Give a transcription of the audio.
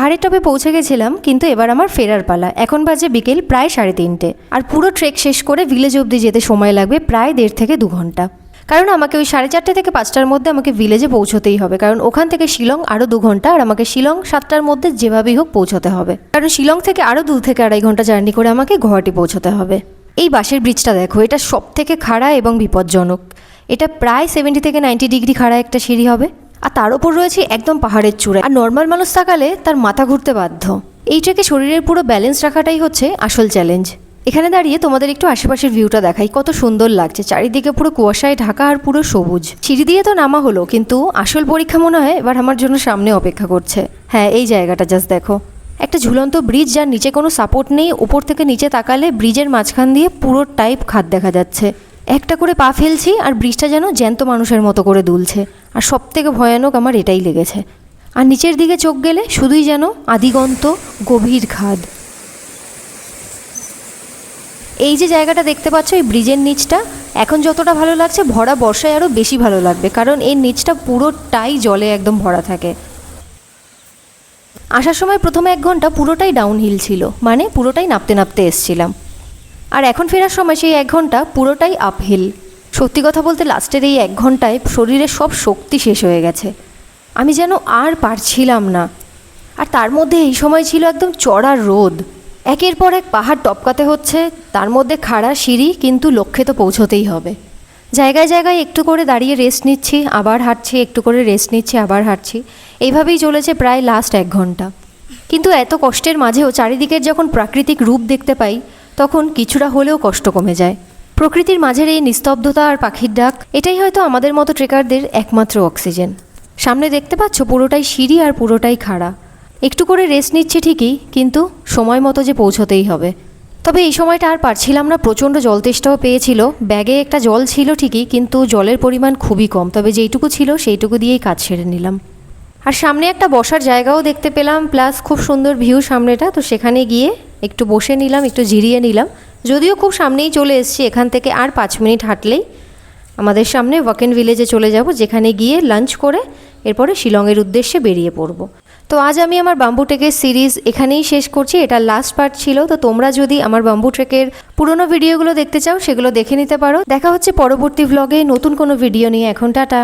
পাহাড়ের টপে পৌঁছে গেছিলাম, কিন্তু এবার আমার ফেরার পালা। এখন বাজে বিকেল প্রায় 3:30, আর পুরো ট্রেক শেষ করে ভিলেজ অবধি যেতে সময় লাগবে প্রায় 1.5 থেকে 2 ঘন্টা। কারণ আমাকে ওই 4:30 থেকে 5টার মধ্যে আমাকে ভিলেজে পৌঁছতেই হবে, কারণ ওখান থেকে শিলং আরও 2 ঘন্টা, আর আমাকে শিলং 7টার মধ্যে যেভাবেই হোক পৌঁছতে হবে, কারণ শিলং থেকে আরও 2 থেকে 2.5 ঘন্টা জার্নি করে আমাকে গুয়াহাটি পৌঁছতে হবে। এই বাসের ব্রিজটা দেখো, এটা সব থেকে খাড়া এবং বিপজ্জনক। এটা প্রায় 70 থেকে 90 ডিগ্রি খাড়া একটা সিঁড়ি হবে, আর তার ওপর রয়েছে একদম পাহাড়ের চূড়ায়, আর নর্মাল মানুষ তাকালে তার মাথা ঘুরতে বাধ্য। এই ট্রেকে শরীরের পুরো ব্যালেন্স রাখাটাই হচ্ছে আসল চ্যালেঞ্জ। এখানে দাঁড়িয়ে তোমাদের একটু আশেপাশের ভিউটা দেখাই, কত সুন্দর লাগছে। চারিদিকে পুরো কুয়াশায় ঢাকা আর পুরো সবুজ। সিঁড়ি দিয়ে তো নামা হলো, কিন্তু আসল পরীক্ষা মনে হয় এবার আমার জন্য সামনে অপেক্ষা করছে। হ্যাঁ, এই জায়গাটা জাস্ট দেখো, একটা ঝুলন্ত ব্রিজ, যার নিচে কোনো সাপোর্ট নেই। উপর থেকে নিচে তাকালে ব্রিজের মাঝখান দিয়ে পুরো টাইপ খাদ দেখা যাচ্ছে। একটা করে পা ফেলছি আর ব্রিজটা যেন জ্যান্ত মানুষের মতো করে দুলছে। আর সব থেকে ভয়ানক আমার এটাই লেগেছে। আর নিচের দিকে চোখ গেলে শুধুই যেন আদিগন্ত গভীর খাদ। এই যে জায়গাটা দেখতে পাচ্ছ, এই ব্রিজের নিচটা এখন যতটা ভালো লাগছে, ভরা বর্ষায় আরও বেশি ভালো লাগবে, কারণ এই নিচটা পুরোটাই জলে একদম ভরা থাকে। আসার সময় প্রথমে 1 ঘন্টা পুরোটাই ডাউনহিল ছিল, মানে পুরোটাই নামতে নামতে এসছিলাম। আর এখন ফেরার সময় সেই 1 ঘন্টা পুরোটাই আপহিল। সত্যি কথা বলতে লাস্টের এই 1 ঘন্টায় শরীরের সব শক্তি শেষ হয়ে গেছে, আমি যেন আর পারছিলাম না। আর তার মধ্যে এই সময় ছিল একদম চড়া রোদ, একের পর এক পাহাড় টপকাতে হচ্ছে, তার মধ্যে খাড়া সিঁড়ি, কিন্তু লক্ষ্যে তো পৌঁছতেই হবে। জায়গায় জায়গায় একটু করে দাঁড়িয়ে রেস্ট নিচ্ছি, আবার হাঁটছি, একটু করে রেস্ট নিচ্ছি, আবার হাঁটছি। এইভাবেই চলেছে প্রায় লাস্ট 1 ঘন্টা। কিন্তু এত কষ্টের মাঝেও চারিদিকের যখন প্রাকৃতিক রূপ দেখতে পাই, তখন কিছুটা হলেও কষ্ট কমে যায়। প্রকৃতির মাঝের এই নিস্তব্ধতা আর পাখির ডাক, এটাই হয়তো আমাদের মতো ট্রেকারদের একমাত্র অক্সিজেন। সামনে দেখতে পাচ্ছ পুরোটাই সিঁড়ি আর পুরোটাই খাড়া। একটু করে রেস্ট নিচ্ছি ঠিকই, কিন্তু সময় মতো যে পৌঁছতেই হবে। তবে এই সময়টা আর পারছিলাম না, প্রচণ্ড জল তেষ্টাও পেয়েছিল। ব্যাগে একটা জল ছিল ঠিকই, কিন্তু জলের পরিমাণ খুবই কম, তবে যেইটুকু ছিল সেইটুকু দিয়েই কাজ সেরে নিলাম। আর সামনে একটা বসার জায়গাও দেখতে পেলাম, প্লাস খুব সুন্দর ভিউ সামনেটা, তো সেখানে গিয়ে একটু বসে নিলাম, একটু জিরিয়ে নিলাম। যদিও খুব সামনেই চলে এসেছি, এখান থেকে আর 5 মিনিট হাঁটলেই আমাদের সামনে ওয়াকেন ভিলেজে চলে যাব, যেখানে গিয়ে লাঞ্চ করে এরপরে শিলংয়ের উদ্দেশ্যে বেরিয়ে পড়ব। তো আজ আমি আমার বাম্বু ট্রেকের সিরিজ এখানেই শেষ করছি, এটা লাস্ট পার্ট ছিল। তো তোমরা যদি আমার বাম্বু ট্রেকের পুরোনো ভিডিওগুলো দেখতে চাও, সেগুলো দেখে নিতে পারো। দেখা হচ্ছে পরবর্তী ভ্লগে নতুন কোনো ভিডিও নিয়ে। এখন টাটা।